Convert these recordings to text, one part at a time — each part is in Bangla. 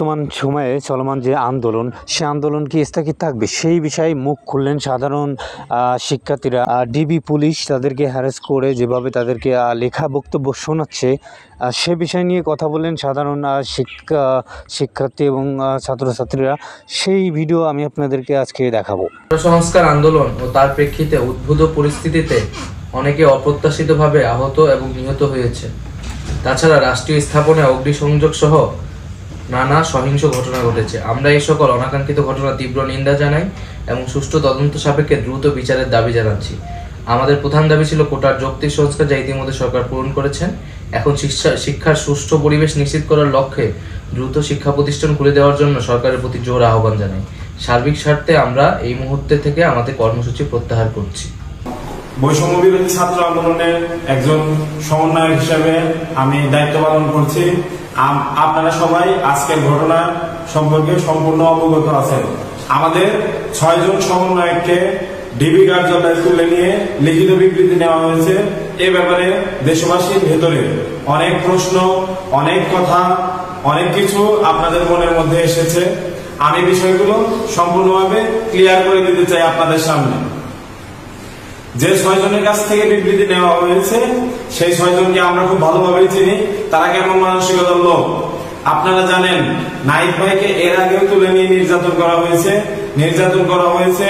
বর্তমান সময়ে চলমান যে আন্দোলন, সে আন্দোলন কি স্থগিত থাকবে, সেই বিষয়ে মুখ খুললেন সাধারণ শিক্ষার্থীরা। ডিবি পুলিশ তাদেরকে হ্যারাস করে যেভাবে তাদেরকে লেখা বক্তব্য শোনাচ্ছে, সে বিষয় নিয়ে কথা বললেন সাধারণ শিক্ষার্থী এবং ছাত্রছাত্রীরা। সেই ভিডিও আমি আপনাদেরকে আজকে দেখাবো। সংস্কার আন্দোলন ও তার প্রেক্ষিতে উদ্ভূত পরিস্থিতিতে অনেকে অপ্রত্যাশিতভাবে আহত এবং নিহত হয়েছে। তাছাড়া রাষ্ট্রীয় স্থাপনায় অগ্নিসংযোগ সহ নানা সহিংস ঘটনা ঘটেছে। আমরা এই সকল অনাকাঙ্ক্ষিত ঘটনা তীব্র নিন্দা জানাই এবং সুষ্ঠু তদন্ত সাপেক্ষে দ্রুত বিচারের দাবি জানাচ্ছি। আমাদের প্রধান দাবি ছিল কোটার যৌক্তিক সংস্কার, যা ইতিমধ্যে সরকার পূরণ করেছেন। এখন শিক্ষার সুষ্ঠু পরিবেশ নিশ্চিত করার লক্ষ্যে দ্রুত শিক্ষা প্রতিষ্ঠান খুলে দেওয়ার জন্য সরকারের প্রতি জোর আহ্বান জানাই। সার্বিক স্বার্থে আমরা এই মুহূর্তে থেকে আমাদের কর্মসূচি প্রত্যাহার করছি। বৈষম্য বিরোধী ছাত্র আন্দোলনের একজন সমন্বয়ক হিসেবে আমি দায়িত্ব পালন করছি। আপনারা সবাই আজকের ঘটনা সম্পর্কে সম্পূর্ণ অবগত আছেন। আমাদের 6 জন সমন্বয়ককে ডিবি কার্যালয়ে তুলে নিয়ে লিখিত বিবৃতি নেওয়া হয়েছে। এ ব্যাপারে দেশবাসীর ভেতরে অনেক প্রশ্ন, অনেক কথা, অনেক কিছু আপনাদের মনের মধ্যে এসেছে। আমি বিষয়গুলো সম্পূর্ণভাবে ক্লিয়ার করে দিতে চাই আপনাদের সামনে। যে 6 জনের কাছ থেকে বিবৃতি নেওয়া হয়েছে, সেই 6 জনকে আমরা খুব ভালোভাবেই চিনি। তারা কেমন মানসিকতার লোক আপনারা জানেন। নাহিদ ভাইকে এর আগেও তুলে নিয়ে নির্যাতন করা হয়েছে।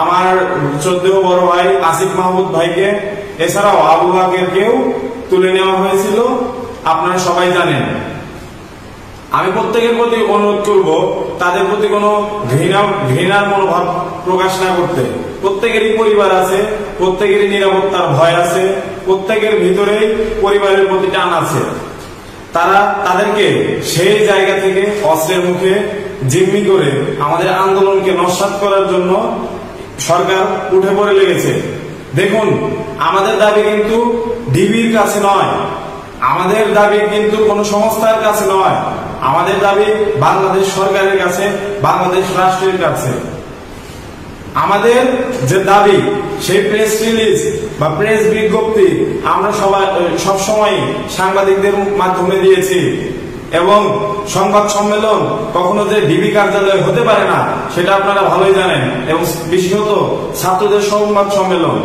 আমার 14 বড় ভাই আসিফ মাহমুদ ভাইকে, এছাড়াও আবু বাকেরকেও তুলে নেওয়া হয়েছিল, আপনারা সবাই জানেন। আমি প্রত্যেকের প্রতি অনুরোধ করব তাদের প্রতি কোনো ঘৃণার মনোভাব প্রকাশ না করতে। প্রত্যেকেরই পরিবার আছে, প্রত্যেকেরই নিরাপত্তার ভয় আছে, প্রত্যেকের ভিতরেই পরিবারের প্রতি টান আছে। তাদেরকে সেই জায়গা থেকে অস্ত্রের মুখে জিম্মি করে আমাদের আন্দোলনকে নস্যাৎ করার জন্য সরকার উঠে পড়ে লেগেছে। দেখুন, আমাদের দাবি কিন্তু ডিবির কাছে নয়, আমাদের দাবি কিন্তু কোন সংস্থার কাছে নয়, আমাদের দাবি বাংলাদেশ সরকারের কাছে, বাংলাদেশ রাষ্ট্রের কাছে। আমাদের যে দাবি, সেই প্রেস রিলিজ বা প্রেস বিজ্ঞপ্তি আমরা সবসময় সাংবাদিকদের মাধ্যমে দিয়েছি। এবং সংবাদ সম্মেলন কখনো যে ডিবি কার্যালয়ে হতে পারে না, সেটা আপনারা ভালোই জানেন। এবং বিশেষত ছাত্রদের সংবাদ সম্মেলন,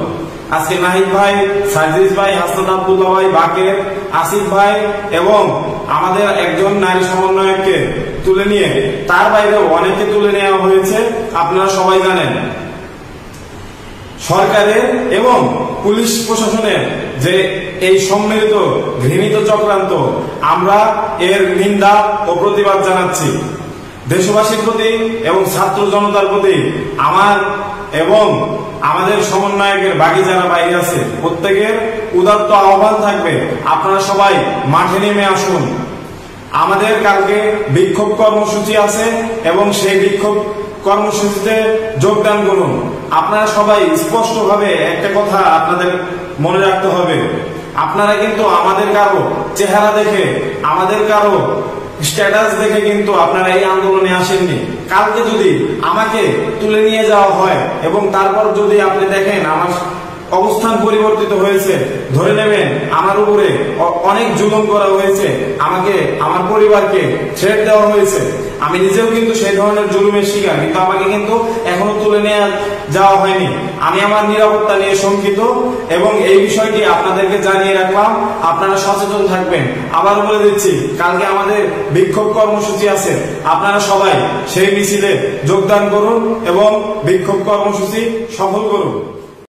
আজকে নাহিদ ভাই, সাজিদ ভাই, হাসনাত আব্দুল্লাহ ভাই, বাকের, আসিফ ভাই এবং আমাদের একজন নারী সমন্বয়ককে তুলে নিয়ে, তার বাইরেও অনেকে তুলে নেওয়া হয়েছে, আপনারা সবাই জানেন। সরকারের এবং পুলিশ প্রশাসনের যে এই সম্মিলিত ঘৃণিত চক্রান্ত, আমরা এর নিন্দা ও প্রতিবাদ জানাচ্ছি। দেশবাসীর প্রতি এবং ছাত্র জনতার প্রতি আমার এবং আমাদের সমন্বয়কের বাকি যারা বাইরে আছে, প্রত্যেকের উদাত্ত আহ্বান থাকবে, আপনারা সবাই মাঠে নেমে আসুন। আমাদের কালকে বিক্ষোভ কর্মসূচি আছে এবং সেই বিক্ষোভ কর্মসূচিতে যোগদান করুন। আপনারা সবাই স্পষ্টভাবে একটা কথা আপনাদের মনে রাখতে হবে, আপনারা কিন্তু আমাদের কারো চেহারা দেখে, আমাদের কারো স্ট্যাটাস দেখে কিন্তু আপনারা এই আন্দোলনে আসেননি। কালকে যদি আমাকে তুলে নিয়ে যাওয়া হয় এবং তারপর যদি আপনি দেখেন আমার অবস্থান পরিবর্তিত হয়েছে, ধরে নেবেন আমার উপরে অনেক জুলুম করা হয়েছে, আমাকে, আমার পরিবারকে ছেড়ে দেওয়া হয়েছে। আমি নিজেও কিন্তু সেই ধরনের জুলুমের শিকার, কিন্তু আমাকে কিন্তু এখনো তুলে নিয়ে যাওয়া হয়নি। আমি আমার নিরাপত্তা নিয়ে শঙ্কিত এবং এই বিষয়টি আপনাদেরকে জানিয়ে রাখলাম। আপনারা সচেতন থাকবেন। আবার বলে দিচ্ছি, কালকে আমাদের বিক্ষোভ কর্মসূচি আছে, আপনারা সবাই সেই মিছিলে যোগদান করুন এবং বিক্ষোভ কর্মসূচি সফল করুন।